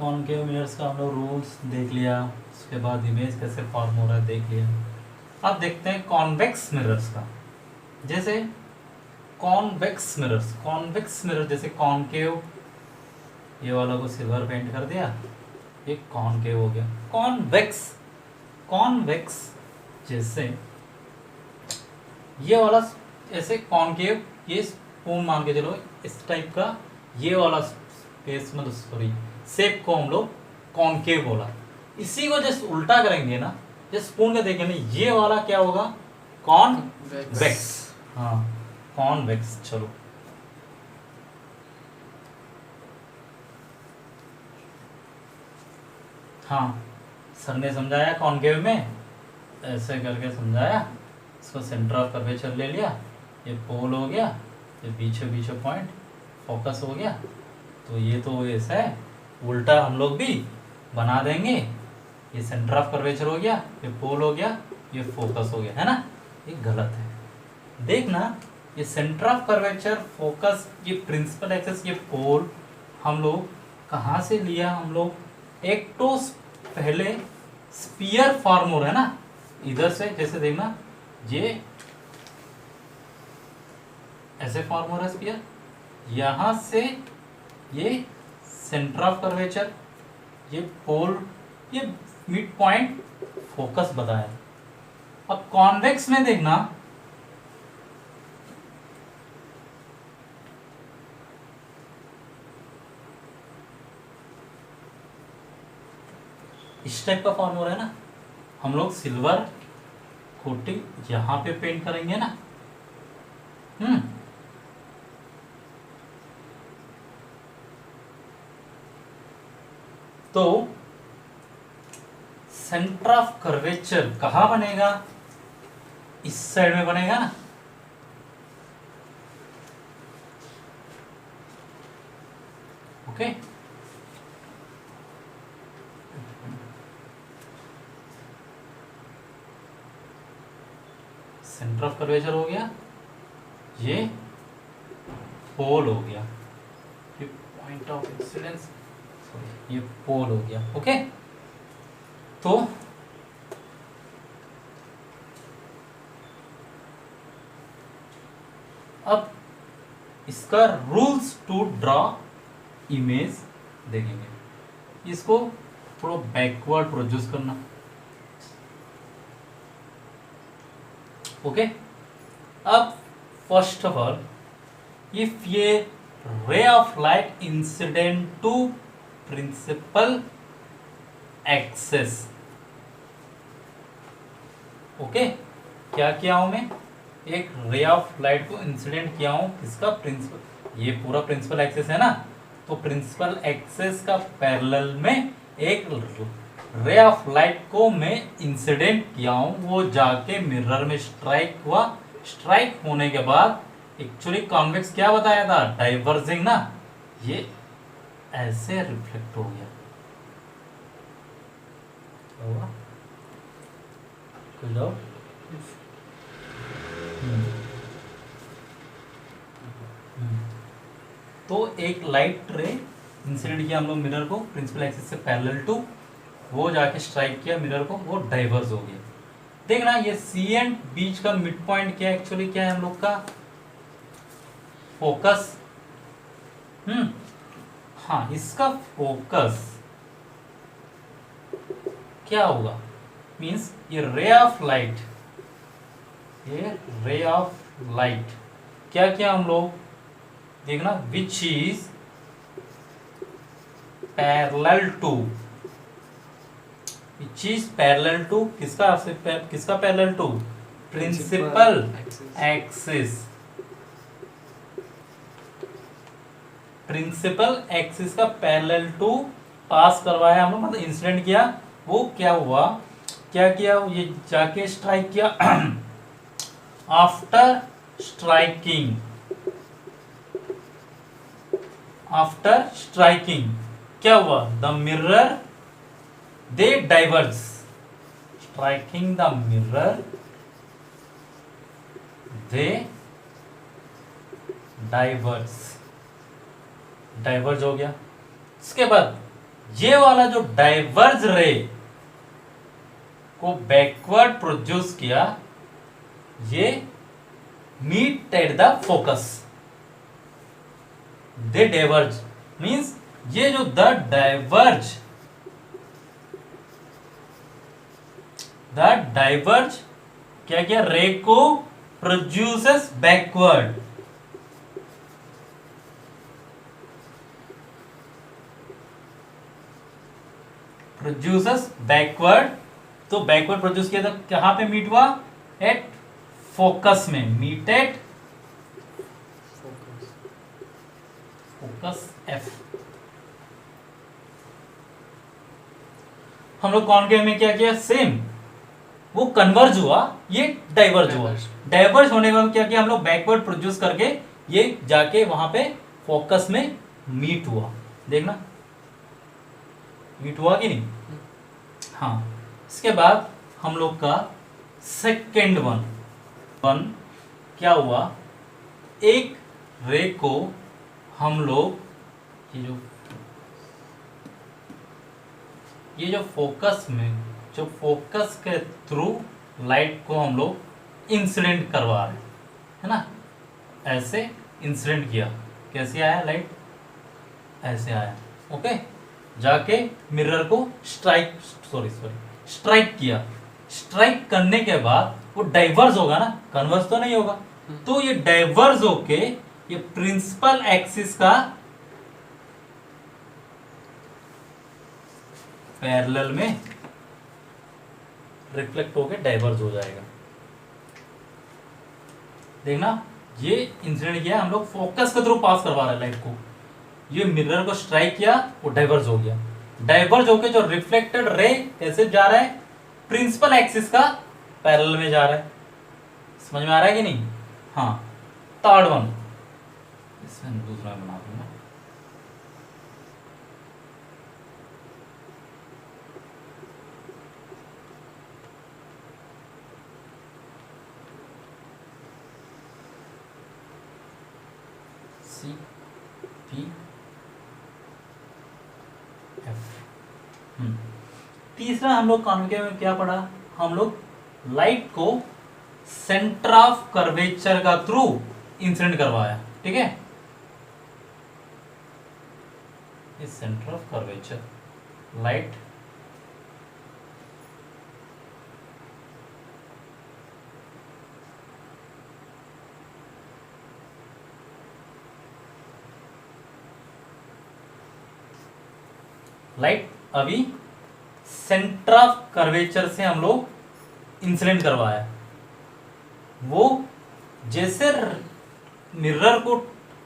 Concave mirrors का हम लोग रूल्स देख लिया, उसके बाद इमेज कैसे फॉर्म हो रहा है देख लिया। अब देखते हैं कॉन्वेक्स मिरर्स का। जैसे कॉन्वेक्स मिरर जैसे कॉनकेव, ये वाला को सिल्वर पेंट कर दिया, ये कॉनकेव हो गया। कॉन्वेक्स जैसे ये वाला ऐसे कॉनकेव, ये स्पून मान के चलो इस टाइप का, ये वाला स्पेस मतलब सॉरी शेप को हम लोग कॉनकेव बोला। इसी को जैसे उल्टा करेंगे ना, जैसे स्पून का देखेंगे, ये वाला क्या होगा, कॉन्वेक्स। हाँ कॉन्वेक्स। चलो हाँ सर ने समझाया कॉनकेव में ऐसे करके समझाया, इसको सेंटर ऑफ कर्वेचर ले लिया, ये पोल हो गया, ये बीचे बीचे पॉइंट फोकस हो गया। तो ये तो ऐसा है, उल्टा हम लोग भी बना देंगे, ये सेंटर ऑफ कर्वेचर हो गया, ये पोल हो गया, ये फोकस हो गया, है ना। ये गलत है, देखना ये सेंटर ऑफ कर्वेचर, फोकस, ये प्रिंसिपल एक्सिस, ये पोल हम लोग कहाँ से लिया, हम लोग एक तो पहले स्पीयर फॉर्म हो रहा है ना इधर से, जैसे देखना ये ऐसे फॉर्म हो रहा है स्पीयर, यहां से ये सेंटर ऑफ कर्वेचर, ये पोल, ये मिड पॉइंट फोकस बताया। अब कॉन्वेक्स में देखना इस टाइप का फॉर्म हो रहा है ना, हम लोग सिल्वर कोटिंग यहां पे पेंट करेंगे ना। तो सेंटर ऑफ कर्वेचर कहां बनेगा, इस साइड में बनेगा ना। ओके सेंटर ऑफ कर्वेचर हो गया, ये पोल हो गया, ये पॉइंट ऑफ इंसिडेंस, ये पोल हो गया। ओके तो अब इसका रूल्स टू ड्रॉ इमेज देखेंगे, इसको थोड़ा बैकवर्ड प्रोड्यूस करना। ओके अब फर्स्ट ऑफ ऑल, इफ ये ray of light incident to principal axis, okay क्या किया हूं मैं, एक रे ऑफ लाइट को इंसिडेंट किया हूं, किसका, प्रिंसिपल, ये पूरा प्रिंसिपल एक्सेस है ना, तो प्रिंसिपल एक्सेस का पैरेलल में एक रे ऑफ लाइट को मैं इंसिडेंट किया हूं, वो जाके मिरर में स्ट्राइक हुआ, स्ट्राइक होने के बाद एक्चुअली कॉन्वेक्स क्या बताया था, डाइवर्जिंग ना, ये ऐसे रिफ्लेक्ट हो गया। कोई डाउट? तो एक लाइट रे इंसिडेंट किया हम लोग मिरर को प्रिंसिपल एक्सिस से पैरेलल टू, वो जाके स्ट्राइक किया मिरर को, वो डाइवर्ज हो गया। देखना ये सी एंड बीच का मिड पॉइंट क्या एक्चुअली क्या है हम लोग का, फोकस। हाँ इसका फोकस क्या होगा, मींस ये रे ऑफ लाइट, ये रे ऑफ लाइट क्या क्या हम लोग देखना, which is parallel to, which is parallel to किसका, किसका parallel to, principal axis, principal axis का पैरेलल टू पास करवाया हम लोग, मतलब इंसिडेंट किया, वो क्या हुआ, क्या किया, ये जाके स्ट्राइक किया। आफ्टर स्ट्राइकिंग, आफ्टर स्ट्राइकिंग क्या हुआ, the mirror they diverge, striking the mirror they diverge, diverge हो गया। इसके बाद ये वाला जो डाइवर्ज रे को बैकवर्ड प्रोड्यूस किया, ये meet at the focus, they diverge means ये जो द डाइवर्ज क्या किया, रे को प्रोड्यूसेस बैकवर्ड, तो बैकवर्ड प्रोड्यूस किया तो कहां पे मीट हुआ, एट फोकस में, मीट एट फोकस एफ। हम लोग कॉनकेव में क्या किया, सेम वो कन्वर्ज हुआ, ये डाइवर्ज हुआ। डाइवर्ज होने के बाद क्या किया हम लोग, बैकवर्ड प्रोड्यूस करके ये जाके वहां पे फोकस में मीट हुआ। देखना मीट हुआ कि नहीं। हाँ, इसके बाद हम लोग का सेकेंड वन क्या हुआ, एक रे को हम लोग ये जो फोकस में, जो फोकस के थ्रू लाइट को हम लोग इंसिडेंट करवा रहे हैं, है ना, ऐसे इंसिडेंट किया, कैसे आया लाइट, ऐसे आया, ओके, जाके मिरर को स्ट्राइक किया। स्ट्राइक करने के बाद वो डाइवर्ज होगा ना, कन्वर्ज तो नहीं होगा, तो ये डाइवर्ज होके ये प्रिंसिपल एक्सिस का पैरेलल में रिफ्लेक्ट होके डाइवर्ज हो जाएगा। देखना, ये इंसिडेंट किया हम लोग फोकस के थ्रू पास करवा रहे हैं लाइट को, ये मिरर को स्ट्राइक किया, वो डाइवर्ज हो गया। डाइवर्ज होके जो रिफ्लेक्टेड रे कैसे जा रहा है, प्रिंसिपल एक्सिस का पैरेलल में जा रहा है। समझ में आ रहा है कि नहीं। हाँ, थर्ड वन इसमें दूसरा बना दूंगा, सी पी एफ। तीसरा हम लोग कॉन्केव में क्या पढ़ा, हम लोग लाइट को सेंटर ऑफ कर्वेचर का थ्रू इंसिडेंट करवाया, ठीक है। इस सेंटर ऑफ कर्वेचर लाइट अभी सेंटर ऑफ कर्वेचर से हम लोग इंसिडेंट करवाया, वो जैसे मिरर को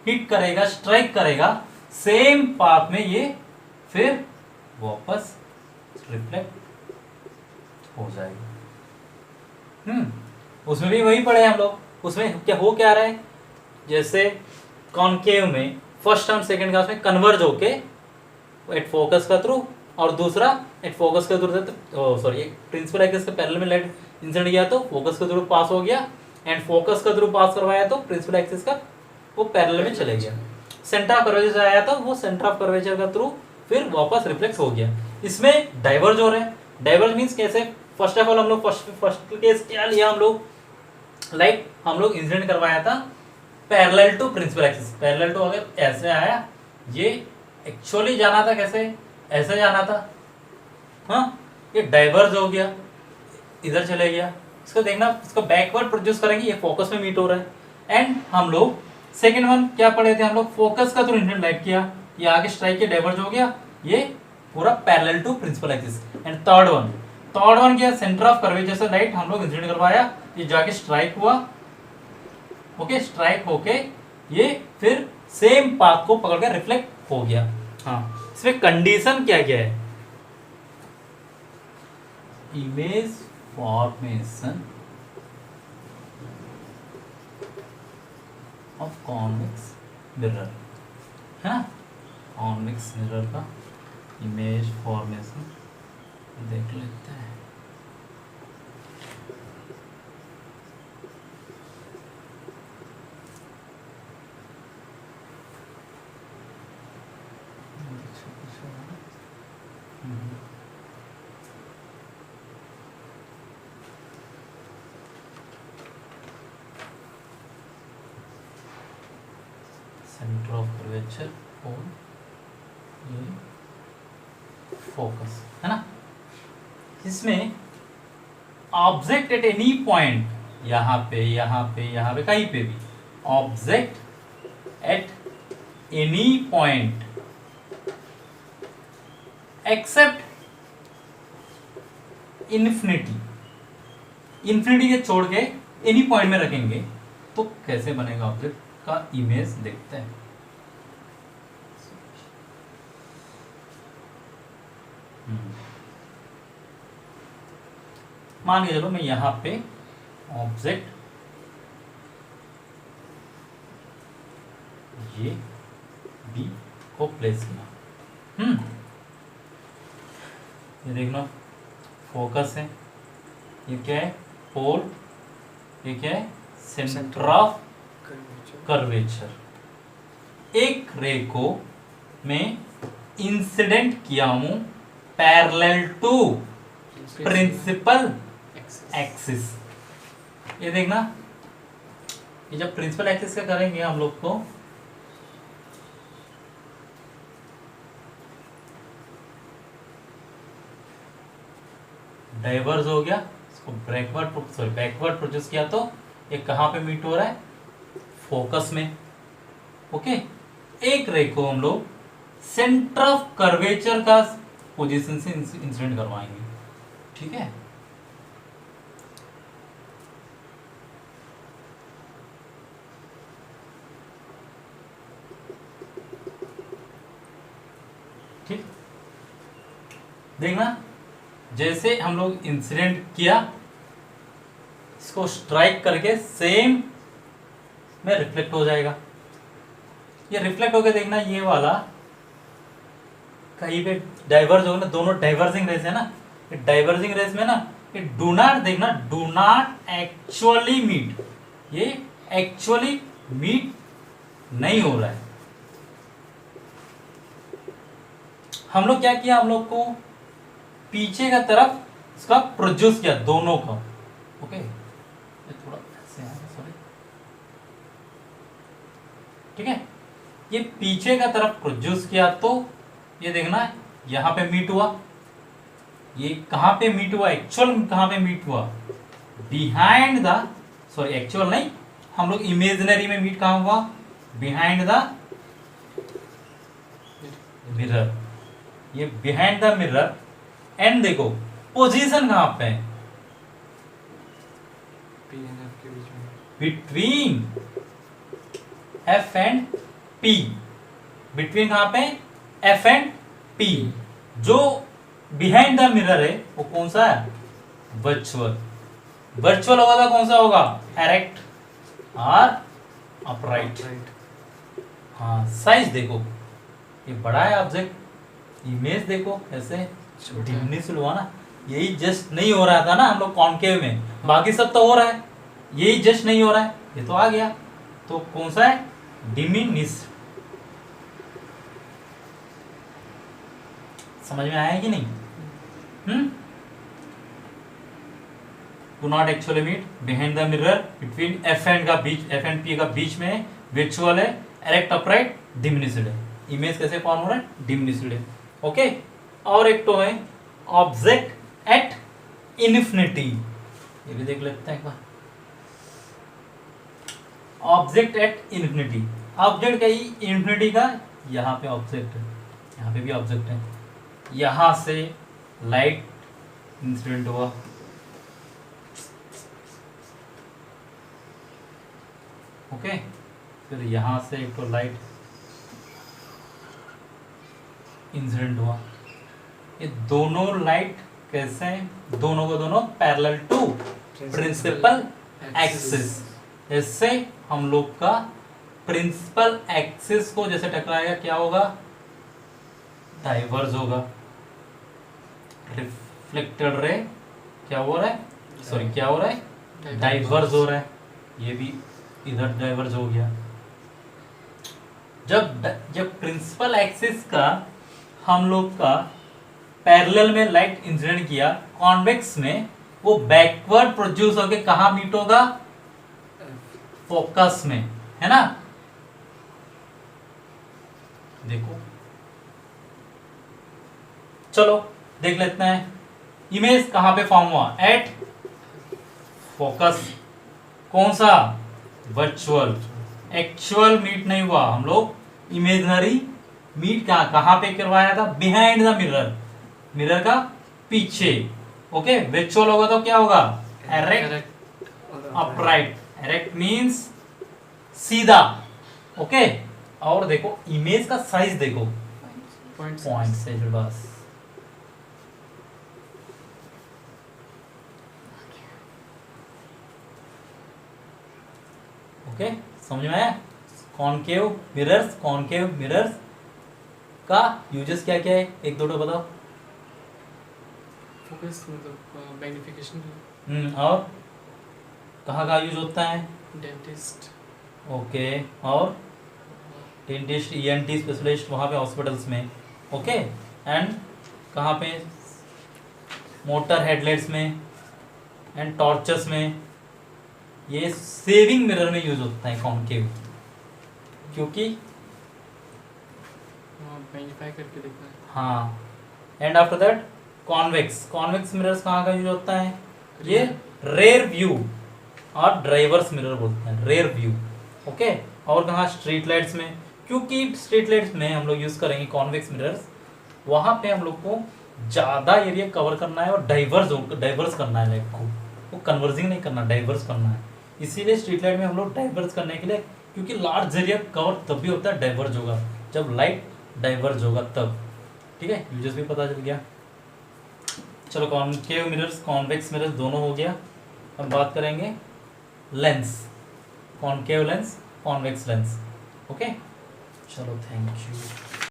हिट करेगा, स्ट्राइक करेगा, सेम पाथ में ये फिर वापस रिफ्लेक्ट हो जाएगा। उसमें भी वही पढ़े हम लोग। उसमें क्या रहा है, जैसे कॉनकेव में फर्स्ट और सेकंड का उसमें कन्वर्ज होके एट फोकस का थ्रू, और दूसरा एट फोकस के थ्रू, सॉरी, एक प्रिंसिपल एक्सिस के पैरेलल में लाइट इंसिडेंट किया तो फोकस के थ्रू पास हो गया, एंड फोकस का थ्रू पास करवाया तो प्रिंसिपल एक्सिस का वो पैरेलल में चले गया। सेंटर ऑफ कर्वेचर से आया तो वो सेंटर ऑफ कर्वेचर का थ्रू फिर वापस रिफ्लेक्ट हो गया। इसमें डाइवर्ज हो रहे हैं। डाइवर्ज मीन्स कैसे, फर्स्ट ऑफ ऑल हम लोग फर्स्ट केस क्या लिया, हम लोग लाइक हम लोग इंसिडेंट करवाया था parallel to principal axis. Parallel to अगर ऐसे आया, ये एक्चुअली जाना था कैसे, ऐसे जाना था, हाँ, ये डाइवर्ज हो गया, इधर चले गया। इसको देखना, इसको बैकवर्ड प्रोड्यूस करेंगे, ये फोकस में मीट हो रहा है। एंड हम लोग सेकंड वन क्या पढ़े थे, हम लोग फोकस का थ्रू इंसिडेंट लाइट किया, ये आगे स्ट्राइक के डाइवर्ज हो गया, ये पूरा parallel to principal axis. And third one क्या, सेंटर ऑफ कर्वेचर से लाइट हम लोग इंसिडेंट करवाया, ये जाके स्ट्राइक हुआ, ओके, स्ट्राइक होके ये फिर सेम पाथ को पकड़ कर रिफ्लेक्ट हो गया। हाँ, इसमें कंडीशन क्या क्या है, image formation of convex mirror, है ना, कॉन्वेक्स मिरर का इमेज फॉर्मेशन देख लेते हैं। सेंटर ऑफ कर्वेचर और ये फोकस, है ना। इसमें ऑब्जेक्ट एट एनी पॉइंट, यहाँ पे यहाँ पे यहाँ पे कहीं पे भी, object at any point accept infinity, infinity के छोड़ के एनी पॉइंट में रखेंगे तो कैसे बनेगा ऑब्जेक्ट का इमेज देखते हैं। मान के चलो मैं यहां पे ऑब्जेक्ट ये बी को प्लेस किया, ये देखना फोकस है, ये क्या है पोल, ये क्या है सेंटर ऑफ कर्वेचर। एक रे को मैं इंसिडेंट किया हूं पैरेलल टू प्रिंसिपल एक्सिस। ये देखना, ये जब प्रिंसिपल एक्सिस का करेंगे हम लोग को डाइवर्स हो गया, इसको बैकवर्ड प्रोड्यूस किया तो ये कहां पे मीट हो रहा है फोकस में। ओके, एक रे को हम लोग सेंटर ऑफ कर्वेचर का पोजीशन से इंसिडेंट करवाएंगे, ठीक है। ठीक, देखना जैसे हम लोग इंसिडेंट किया, इसको स्ट्राइक करके सेम में रिफ्लेक्ट हो जाएगा। ये रिफ्लेक्ट होकर देखना, ये वाला कहीं पे डाइवर्ज होगा ना, दोनों डाइवर्जिंग रेस है ना, ये डाइवर्जिंग रेस में ना ये डू नॉट, देखना डू नॉट एक्चुअली मीट, ये एक्चुअली मीट नहीं हो रहा है। हम लोग क्या किया, हम लोग को पीछे का तरफ इसका प्रोड्यूस किया दोनों का। ओके, ये थोड़ा ऐसे है, सॉरी, ठीक है। ये पीछे का तरफ प्रोड्यूस किया तो ये देखना यहां पे मीट हुआ, ये कहां पे मीट हुआ, एक्चुअल कहां पे मीट हुआ, बिहाइंड द, सॉरी एक्चुअल नहीं, हम लोग इमेजिनरी में मीट कहां हुआ, बिहाइंड द मिरर। ये बिहाइंड द मिरर एंड देखो पोजीशन कहां पे है, between F and P, between कहां पे एफ एंड पी। जो बिहाइंड द मिरर है वो कौन सा है, वर्चुअल। वर्चुअल होगा तो कौन सा होगा, एरेक्ट और अपराइट। हाँ, साइज देखो ये बड़ा है ऑब्जेक्ट, इमेज देखो कैसे डिमिनिश हुआ ना, यही जस्ट नहीं हो रहा था ना हम लोग कॉनकेव में, बाकी सब तो हो रहा है, यही जस्ट नहीं हो रहा है, ये तो आ गया। तो कौन सा है, डिमिनिश। समझ में आया कि नहीं? Do not actually meet, behind the mirror, between F and का बीच, एफ एंड पी का बीच में, वर्चुअल है, एरेक्ट अपराइट, डिमिनिश्ड है। इमेज कैसे फॉर्म हो रहा है, डिमिनिश्ड है। ओके, और एक तो है ऑब्जेक्ट एट इन्फिनिटी, ये भी देख लेते हैं एक बार। ऑब्जेक्ट एट इन्फिनिटी, ऑब्जेक्ट का ही इन्फिनिटी का, यहाँ पे ऑब्जेक्ट है, यहाँ पे भी ऑब्जेक्ट है, यहां से लाइट इंसिडेंट हुआ, ओके, फिर यहां से एक तो लाइट इंसिडेंट हुआ। ये दोनों लाइट कैसे हैं, दोनों को दोनों पैरेलल टू प्रिंसिपल एक्सिस। इससे हम लोग का प्रिंसिपल एक्सिस को जैसे टकराएगा क्या होगा, डाइवर्ज होगा। रिफ्लेक्टेड रे क्या हो रहा है, सॉरी क्या हो रहा है, डाइवर्ज हो रहा है, ये भी इधर डाइवर्ज हो गया। जब प्रिंसिपल एक्सिस का हम लोग का पैरेलल में लाइट इंसिडेंट किया कॉन्वेक्स में, वो बैकवर्ड प्रोड्यूस होके कहां मीट होगा, फोकस में, है ना। देखो, चलो देख लेते हैं इमेज कहां पे फॉर्म हुआ, एट फोकस, कौन सा, वर्चुअल, एक्चुअल मीट नहीं हुआ, हम लोग इमेजनरी मीट कहां पे करवाया था, बिहाइंड द मिरर, मिरर का पीछे। ओके, वर्चुअल होगा तो क्या होगा, एरेक्ट, अपराइट, एरेक्ट मींस सीधा। ओके, और देखो इमेज का साइज देखो, पॉइंट से बस। ओके, समझ में आया। कॉनकेव मिरर्स, कॉनकेव मिरर्स का यूजेस क्या क्या है, एक दो बताओ। फोकस मतलब मैग्निफिकेशन। और कहाँ कहाँ यूज होता है, डेंटिस्ट। ओके, और डेंटिस्ट, ईएनटी स्पेशलिस्ट वहाँ पे हॉस्पिटल्स में। ओके, एंड कहाँ पे, मोटर हेडलाइट्स में एंड टॉर्चर्स में। ये सेविंग मिरर में यूज होता है कॉनकेव, क्योंकि मैग्नीफाई करके देखना है। हाँ, and after that convex, convex mirrors कहाँ का यूज होता है, ये रेयर व्यू और ड्राइवर्स मिरर बोलते हैं, रेयर व्यू। ओके, और कहाँ, स्ट्रीट लाइट्स में, क्योंकि स्ट्रीट लाइट्स में हम लोग यूज करेंगे कॉन्वेक्स मिरर्स, वहाँ पे हम लोग को ज़्यादा एरिया कवर करना है और डाइवर्स करना है लाइट को, वो कन्वर्जिंग नहीं करना, डाइवर्स करना है। इसीलिए स्ट्रीट लाइट में हम लोग डाइवर्स करने के लिए, क्योंकि लार्ज एरिया कवर तब भी होता है डाइवर्ज होगा जब लाइट डाइवर्ज होगा तब। ठीक है, यूजेस भी पता चल गया। चलो कॉनकेव मिरर्स, कॉन्वेक्स मिरर्स दोनों हो गया। अब बात करेंगे lens, concave lens, convex lens. Okay, चलो थैंक यू।